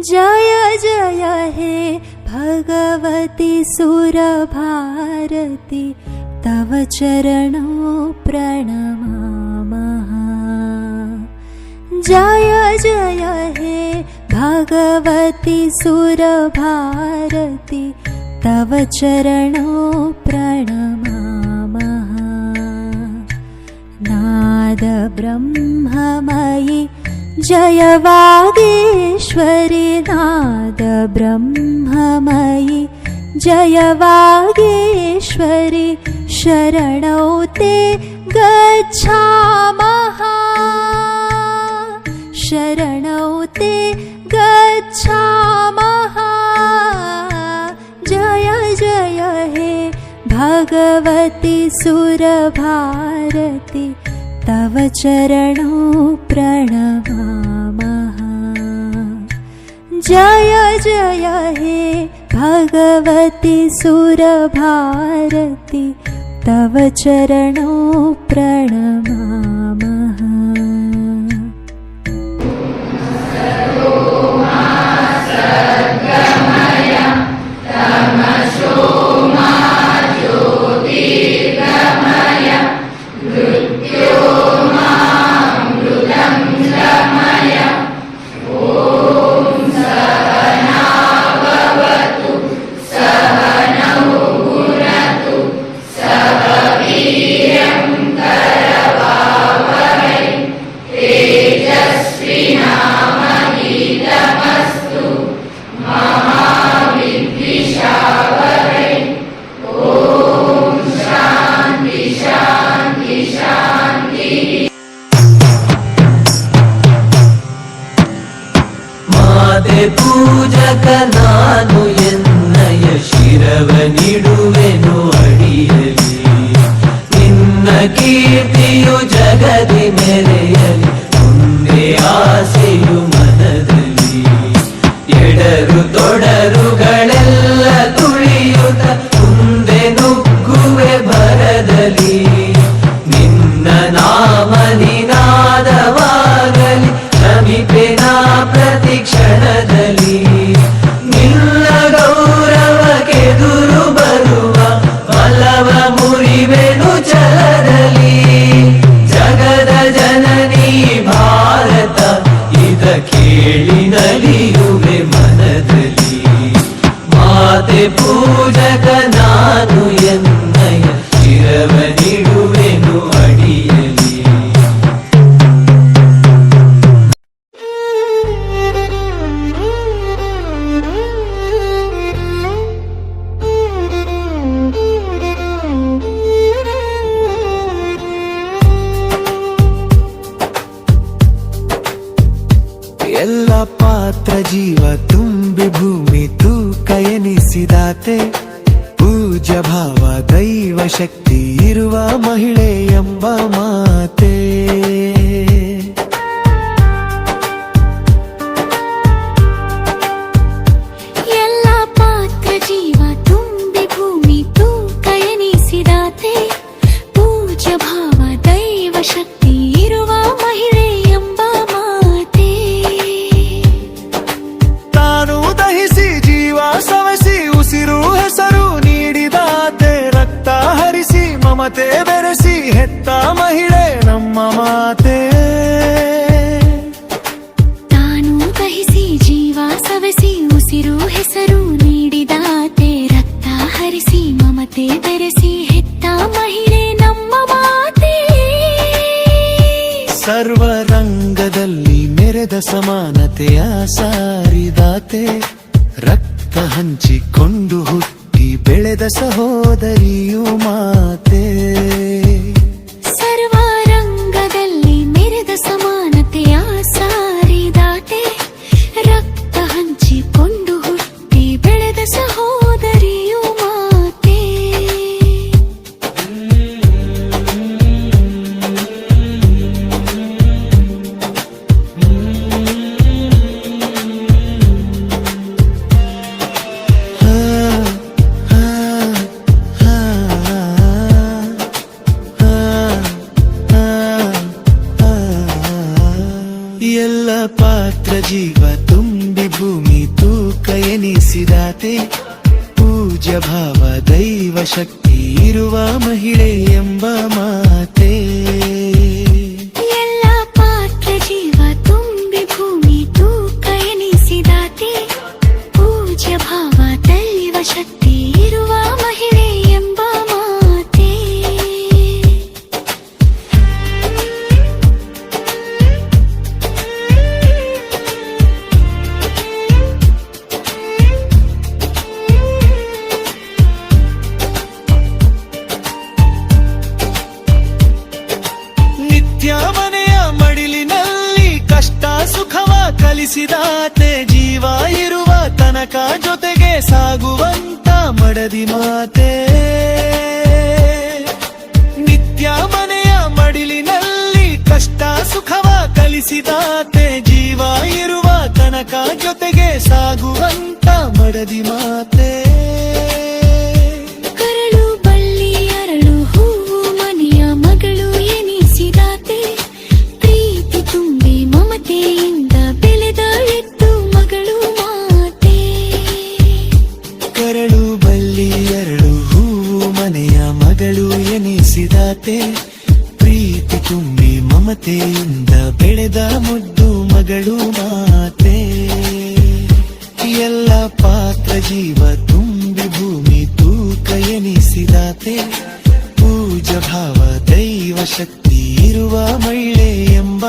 जय जय हे भगवती सुरभारती तव चरणों प्रणमामः। जय जय हे भगवती सुरभारती तव चरणों प्रणमामः। नाद ब्रह्ममयि जय वागीश्वरी नाद ब्रह्ममयि जय वागीश्वरी शरणौ ते गच्छामः शरणौ ते गच्छामः। जय जय हे भगवती सुरभारती तव चरणों प्रणमामः। जय जय हे भगवती सुरभारती तव चरणों प्रणमामः। ಪೂಜಕ ನಾನು ಎನ್ನಯ ಶಿರವನಿಡುವೆನು ಅಡಿಯಲಿ ನಿನ್ನ ಕೀರ್ತಿಯು ಜಗದಿ ಮೆರೆಯಲಿ ಮುಂದೆ ಆಸೆಯು ಮನದಲ್ಲಿ ಎಡರು ತೊಡರುಗಳೆಲ್ಲ ತುಳಿಯುತ್ತ ಮುಂದೆ ನುಗ್ಗುವೆ ಭರದಲ್ಲಿ ನಿನ್ನ ನಾಮ ನಿನಾದವಾಗಲಿ ನಮಿಪೆನ ಪ್ರತಿ ಕ್ಷಣದಲ್ಲಿ ನಿನ್ನ ಗೌರವಕ್ಕೆದುರು ಬರುವ ಬಲವ ಮುರಿವೆನು ಛಲದಲ್ಲಿ ಜಗದ ಜನನಿ ಭಾರತ ಇದ ಕೇಳಿ ನಲಿಯುವೆ ಮನದಲ್ಲಿ ಮಾತೆ ಪೂಜಕ ನಾನು ಎನ್ನಯ ಶಿರವನಿಡುವೆನು ಅಡಿಯಲಿ ಎಲ್ಲ ಪಾತ್ರ ಜೀವ ತುಂಬಿ ಭೂಮಿ ತೂಕ ಎನಿಸಿದಾತೆ ಪೂಜ್ಯ ಭಾವ ದೈವ ಶಕ್ತಿ ಇರುವ ಮಹಿಳೆ ಎಂಬ ಮಾತೆ ಎಲ್ಲ ಪಾತ್ರ ಜೀವ ತುಂಬಿ ಭೂಮಿ ತೂಕ ಎನಿಸಿದಾತೆ ಪೂಜ್ಯ ಭಾವ ದೈವ ಶಕ್ತಿ ಇರುವ ಮಹಿಳೆ ಎಂಬ ಮಾತೆ ತಾನು ದಹಿಸಿ ಜೀವ ಸವಸಿ ಉಸಿರು ಹೆಸರು ನೀಡಿದಾತೆ ರಕ್ತ ಹರಿಸಿ ಮಮತೆ ಬೆರೆಸಿ ಹೆತ್ತ ಮಹಿಳೆ ನಮ್ಮ ಮಾತೆ ತಾನು ದಹಿಸಿ ಜೀವ ಸವಸಿ ಉಸಿರು ಹೆಸರು ನೀಡಿದಾತೆ ರಕ್ತ ಹರಿಸಿ ಮಮತೆ ಬೆರೆಸಿ ಹೆತ್ತ ಮಹಿಳೆ ನಮ್ಮ ಮಾತೆ ಸರ್ವರಂಗದಲ್ಲಿ ಮೆರೆದ ಸಮಾನತೆಯ ಸಾರಿದಾತೆ ರಕ್ತ ಹಂಚಿಕೊಂಡು ಹುಟ್ಟಿ ಬೆಳೆದ ಸಹೋದರಿಯು ಮಾತೆ ಸರ್ವರಂಗದಲ್ಲಿ ಮೆರೆದ ಸಮಾನತೆಯ ಸಾರಿದಾತೆ ರಕ್ತ ಹಂಚಿಕೊಂಡು ಹುಟ್ಟಿ ಬೆಳೆದ ಸಹೋದರಿಯು ಮಾತೆ ಭೂಮಿ ತೂಕ ಎನಿಸಿದಾತೆ ಪೂಜ್ಯ ಭಾವ ದೈವ ಶಕ್ತಿ ಇರುವ ಮಹಿಳೆ ಎಂಬ ಮಾತೆ ಎಲ್ಲ ಪಾತ್ರ ಜೀವ ತುಂಬಿ ಭೂಮಿ ತೂಕ ಎನಿಸಿದಾತೆ ಪೂಜ್ಯ ಭಾವ ದೈವ ಶಕ್ತಿ ಇರುವ ಮಹಿಳೆ ಎಂಬ ಮಾತೆ ನಿತ್ಯ ಮನೆಯ ಮಡಿಲಿನಲ್ಲಿ ಕಷ್ಟ ಸುಖವ ಕಲಿಸಿದಾತೆ ಜೀವ ಇರುವ ತನಕ ಜೊತೆಗೆ ಸಾಗುವಂತ ಮಡದಿ ಮಾತೆ ನಿತ್ಯ ಮನೆಯ ಮಡಿಲಿನಲ್ಲಿ ಕಷ್ಟ ಸುಖವ ಕಲಿಸಿದಾತೆ ಜೀವ ಇರುವ ತನಕ ಜೊತೆಗೆ ಸಾಗುವಂತ ಮಡದಿ ಮಾತೆ ಕರಳು ಬಳ್ಳಿ ಅರಳು ಹೂವು ಮನೆಯ ಮಗಳು ಎನಿಸಿದಾತೆ ಪ್ರೀತಿ ತುಂಬಿ ಮಮತೆಯಿಂದ ಬೆಳೆದ ಎತ್ತು ಮಗಳು ಮಾತೆ ಕರಳು ಬಳ್ಳಿ ಅರಳು ಹೂವು ಮನೆಯ ಮಗಳು ಎನಿಸಿದಾತೆ ಪ್ರೀತಿ ತುಂಬಿ ಮಮತೆಯಿಂದ ಬೆಳೆದ ಮುದ್ದು ಮಗಳು ಮಾತೆ ಎಲ್ಲ ಪಾತ್ರ ಜೀವ ತುಂಬಿ ಭೂಮಿ ತೂಕ ಎನಿಸಿದಾತೆ ಪೂಜ್ಯ ಭಾವ ದೈವ ಶಕ್ತಿ ಇರುವ ಮಹಿಳೆ ಎಂಬ